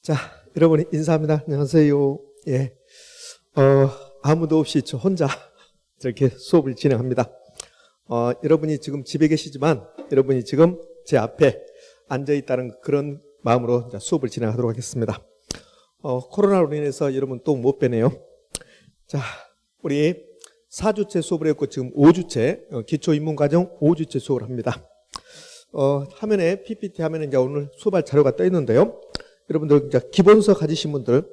자, 여러분 인사합니다. 안녕하세요. 예, 아무도 없이 저 혼자 이렇게 수업을 진행합니다. 여러분이 지금 집에 계시지만 여러분이 지금 제 앞에 앉아 있다는 그런 마음으로 수업을 진행하도록 하겠습니다. 코로나로 인해서 여러분 또 못 뵈네요. 자, 우리 4주째 수업을 했고 지금 5주째 기초인문과정 5주째 수업을 합니다. 화면에 PPT 화면에 이제 오늘 수업할 자료가 떠 있는데요. 여러분들 이제 기본서 가지신 분들,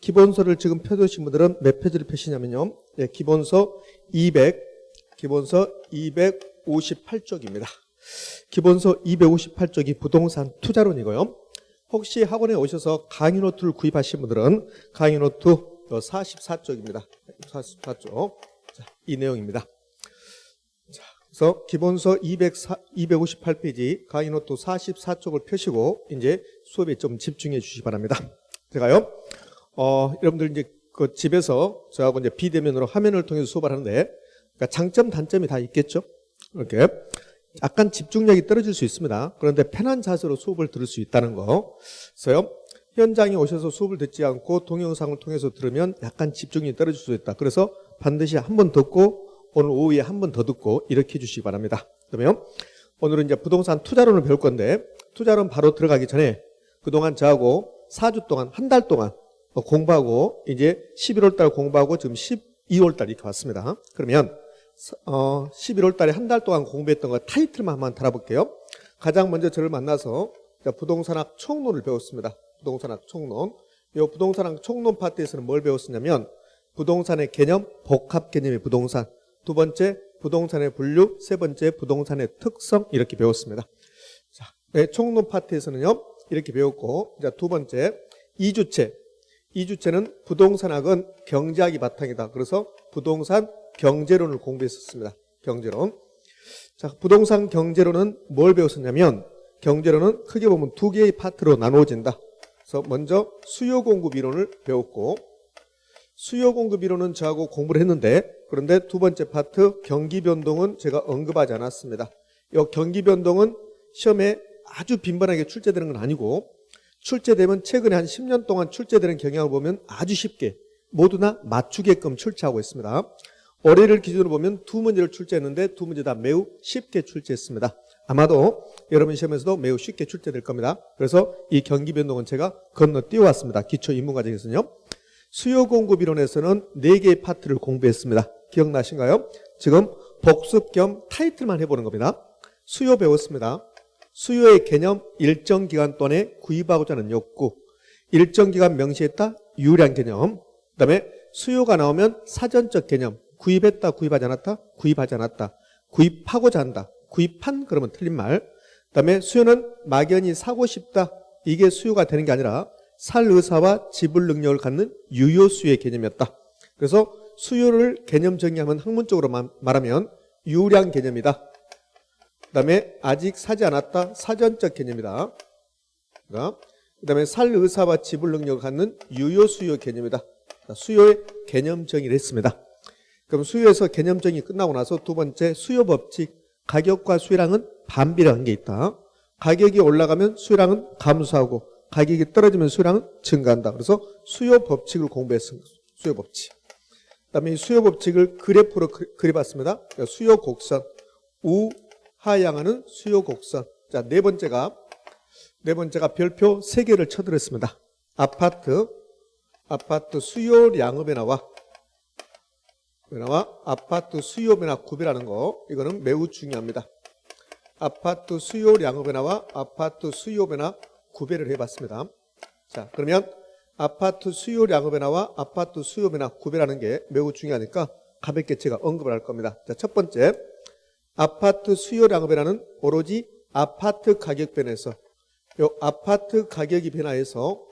기본서를 지금 펴두신 분들은 몇 페이지를 펴시냐면요. 예, 기본서 258쪽입니다. 기본서 258쪽이 부동산 투자론이고요. 혹시 학원에 오셔서 강의 노트를 구입하신 분들은 강의 노트 44쪽입니다. 44쪽. 자, 이 내용입니다. 자, 그래서 기본서 258페이지 강의 노트 44쪽을 펴시고 이제 수업에 좀 집중해 주시기 바랍니다. 제가요, 여러분들 이제 그 집에서 저하고 이제 비대면으로 화면을 통해서 수업을 하는데, 그러니까 장점, 단점이 다 있겠죠? 이렇게. 약간 집중력이 떨어질 수 있습니다. 그런데 편한 자세로 수업을 들을 수 있다는 거. 그래서요, 현장에 오셔서 수업을 듣지 않고 동영상을 통해서 들으면 약간 집중력이 떨어질 수 있다. 그래서 반드시 한 번 듣고 오늘 오후에 한 번 더 듣고 이렇게 해주시기 바랍니다. 그러면 오늘은 이제 부동산 투자론을 배울 건데, 투자론 바로 들어가기 전에 그동안 저하고 4주 동안, 한 달 동안 공부하고 이제 11월 달 공부하고 지금 12월 달 이렇게 왔습니다. 그러면 11월 달에 한 달 동안 공부했던 거 타이틀만 한번 달아볼게요. 가장 먼저 저를 만나서 부동산학 총론을 배웠습니다. 부동산학 총론. 이 부동산학 총론 파트에서는 뭘 배웠었냐면 부동산의 개념, 복합 개념의 부동산. 두 번째, 부동산의 분류. 세 번째, 부동산의 특성. 이렇게 배웠습니다. 자, 네, 총론 파트에서는요, 이렇게 배웠고, 자, 두 번째, 2주체는 부동산학은 경제학이 바탕이다. 그래서 부동산 경제론을 공부했었습니다. 경제론. 자, 부동산 경제론은 뭘 배웠었냐면, 경제론은 크게 보면 두 개의 파트로 나누어진다. 그래서 먼저 수요 공급 이론을 배웠고, 수요 공급 이론은 저하고 공부를 했는데, 그런데 두 번째 파트 경기 변동은 제가 언급하지 않았습니다. 이 경기 변동은 시험에 아주 빈번하게 출제되는 건 아니고, 출제되면 최근에 한 10년 동안 출제되는 경향을 보면 아주 쉽게 모두나 맞추게끔 출제하고 있습니다. 올해를 기준으로 보면 두 문제를 출제했는데 두 문제 다 매우 쉽게 출제했습니다. 아마도 여러분 시험에서도 매우 쉽게 출제될 겁니다. 그래서 이 경기 변동은 제가 건너뛰어왔습니다. 기초인문과정에서는요. 수요 공급 이론에서는 4개의 파트를 공부했습니다. 기억나신가요? 지금 복습 겸 타이틀만 해보는 겁니다. 수요 배웠습니다. 수요의 개념, 일정 기간 동안에 구입하고자 하는 욕구, 일정 기간 명시했다, 유효량 개념, 그 다음에 수요가 나오면 사전적 개념, 구입했다, 구입하지 않았다, 구입하지 않았다, 구입하고자 한다, 구입한 그러면 틀린 말. 그 다음에 수요는 막연히 사고 싶다, 이게 수요가 되는 게 아니라 살 의사와 지불 능력을 갖는 유효 수요의 개념이었다. 그래서 수요를 개념 정의하면 학문적으로 말하면 유효량 개념이다. 그 다음에 아직 사지 않았다, 사전적 개념이다. 그 다음에 살 의사와 지불 능력을 갖는 유효 수요 개념이다. 수요의 개념 정의를 했습니다. 그럼 수요에서 개념 정의 끝나고 나서 두 번째 수요 법칙, 가격과 수요량은 반비례한 게 있다. 가격이 올라가면 수요량은 감소하고 가격이 떨어지면 수요량은 증가한다. 그래서 수요 법칙을 공부했습니다. 수요 법칙. 그다음에 이 수요 법칙을 그래프로 그려봤습니다. 수요 곡선, 우하향하는 수요 곡선. 자, 네 번째가 별표 3개를 쳐드렸습니다. 아파트 수요 량업에 나와 아파트 수요 변화 구별하는 거, 이거는 매우 중요합니다. 아파트 수요 량업에 나와 아파트 수요 변화 구별을 해봤습니다. 자, 그러면 아파트 수요 량업에 나와 아파트 수요 변화 구별하는 게 매우 중요하니까 가볍게 제가 언급을 할 겁니다. 자, 첫 번째, 아파트 수요 량업에는 오로지 아파트 가격 변화에서, 요 아파트 가격이 변화해서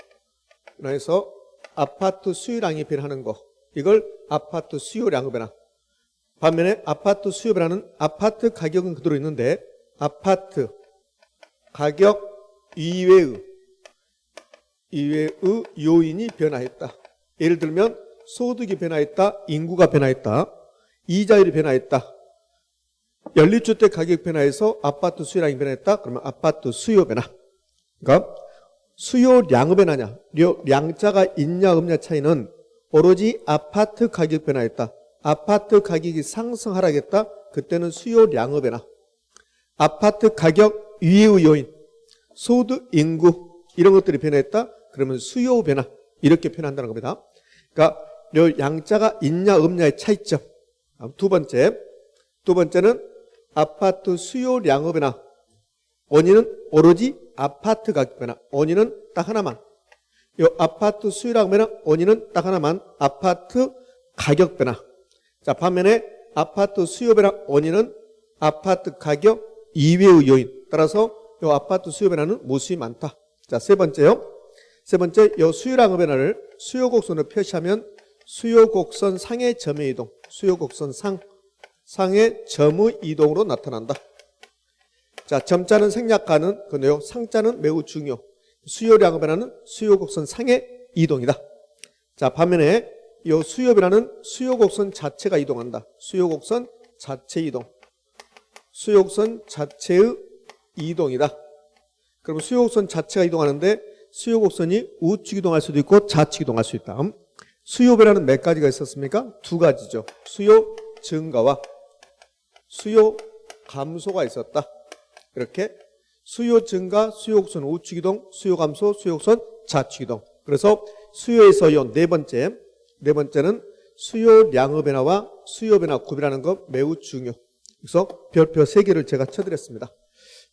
아파트 수요량이 변하는 거, 이걸 아파트 수요량 변화. 반면에 아파트 수요 변화는 아파트 가격은 그대로 있는데 아파트 가격 이외의 이외의 요인이 변화했다. 예를 들면 소득이 변화했다, 인구가 변화했다, 이자율이 변화했다, 연립주택 가격 변화해서 아파트 수요량이 변화했다. 그러면 아파트 수요 변화. 그러니까 수요량의 변화냐, 량자가 있냐 없냐 차이는 오로지 아파트 가격 변화했다. 아파트 가격이 상승 하락했다. 그때는 수요량의 변화. 아파트 가격 위의 요인, 소득, 인구 이런 것들이 변화했다. 그러면 수요 변화 이렇게 표현한다는 겁니다. 그러니까 요 양자가 있냐 없냐의 차이점. 두 번째는 아파트 수요량의 변화. 원인은 오로지 아파트 가격 변화. 원인은 딱 하나만. 요 아파트 수요량 변화 원인은 딱 하나만. 아파트 가격 변화. 자, 반면에 아파트 수요 변화 원인은 아파트 가격 이외의 요인. 따라서 요 아파트 수요 변화는 무수히 많다. 자, 세 번째, 요 수요량의 변화를 수요곡선으로 표시하면 수요곡선 상의 점의 이동, 수요곡선 상의 점의 이동으로 나타난다. 자, 점자는 생략하는 건데요. 상자는 매우 중요. 수요량의 변화는 수요곡선 상의 이동이다. 자, 반면에 요 수요 변화는 수요곡선 자체가 이동한다. 수요곡선 자체 이동. 수요곡선 자체의 이동이다. 그럼 수요곡선 자체가 이동하는데 수요곡선이 우측 이동할 수도 있고 좌측 이동할 수 있다. 수요 변화는 몇 가지가 있었습니까? 두 가지죠. 수요 증가와 수요 감소가 있었다. 이렇게 수요 증가, 수요곡선 우측 이동, 수요 감소, 수요곡선 좌측 이동. 그래서 수요에서 요 네 번째는 수요량의 변화와 수요 변화 구별하는 것 매우 중요. 그래서 별표 3개를 제가 쳐드렸습니다.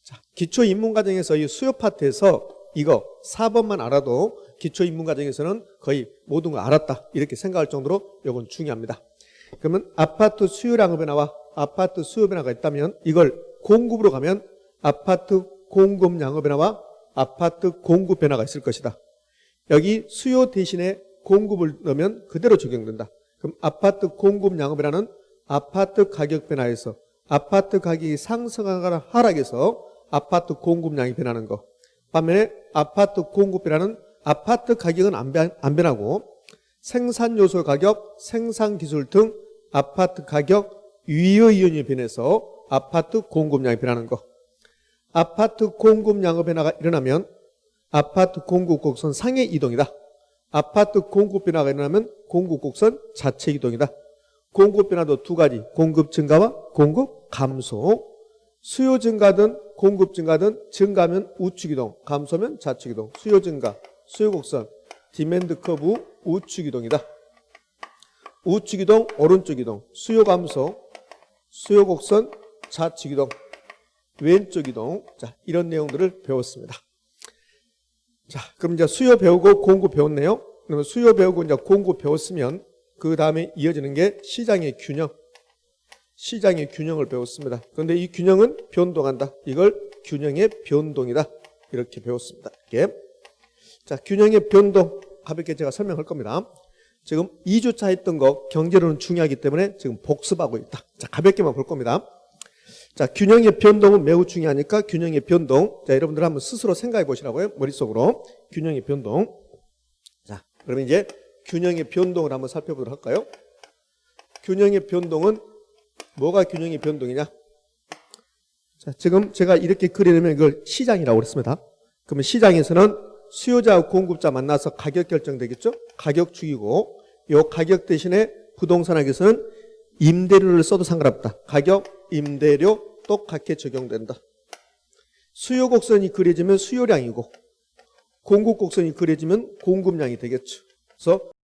자, 기초인문과정에서 이 수요 파트에서 이거 4번만 알아도 기초인문과정에서는 거의 모든 걸 알았다 이렇게 생각할 정도로 이건 중요합니다. 그러면 아파트 수요량의 변화와 아파트 수요 변화가 있다면 이걸 공급으로 가면 아파트 공급량의 변화와 아파트 공급 변화가 있을 것이다. 여기 수요 대신에 공급을 넣으면 그대로 적용된다. 그럼 아파트 공급량의 변화는 아파트 가격 변화에서 아파트 가격이 상승하거나 하락해서 아파트 공급량이 변하는 거. 반면에 아파트 공급 변화는 아파트 가격은 안 변하고 생산 요소 가격, 생산 기술 등 아파트 가격 위의 요인이 변해서 아파트 공급량이 변하는 거. 아파트 공급량의 변화가 일어나면 아파트 공급 곡선 상의 이동이다. 아파트 공급 변화가 일어나면 공급 곡선 자체 이동이다. 공급 변화도 두 가지, 공급 증가와 공급 감소. 수요 증가든 공급 증가든 증가하면 우측 이동, 감소면 좌측 이동. 수요 증가, 수요 곡선, 디맨드 커브 우측 이동이다. 우측 이동, 오른쪽 이동. 수요 감소, 수요 곡선 좌측 이동, 왼쪽 이동. 자, 이런 내용들을 배웠습니다. 자, 그럼 이제 수요 배우고 공급 배웠네요. 그러면 수요 배우고 이제 공급 배웠으면 그 다음에 이어지는 게 시장의 균형. 시장의 균형을 배웠습니다. 그런데 이 균형은 변동한다. 이걸 균형의 변동이다. 이렇게 배웠습니다. 이렇게. 자, 균형의 변동 가볍게 제가 설명할 겁니다. 지금 2주차 했던 거 경제로는 중요하기 때문에 지금 복습하고 있다. 자, 가볍게만 볼 겁니다. 자, 균형의 변동은 매우 중요하니까 균형의 변동. 자, 여러분들 한번 스스로 생각해 보시라고요. 머릿속으로. 균형의 변동. 자, 그러면 이제 균형의 변동을 한번 살펴보도록 할까요? 균형의 변동은 뭐가 균형의 변동이냐? 자, 지금 제가 이렇게 그리려면 이걸 시장이라고 그랬습니다. 그러면 시장에서는 수요자와 공급자 만나서 가격 결정되겠죠? 가격 축이고, 이 가격 대신에 부동산학에서는 임대료를 써도 상관없다. 가격, 임대료 똑같게 적용된다. 수요 곡선이 그려지면 수요량이고, 공급 곡선이 그려지면 공급량이 되겠죠. 그래서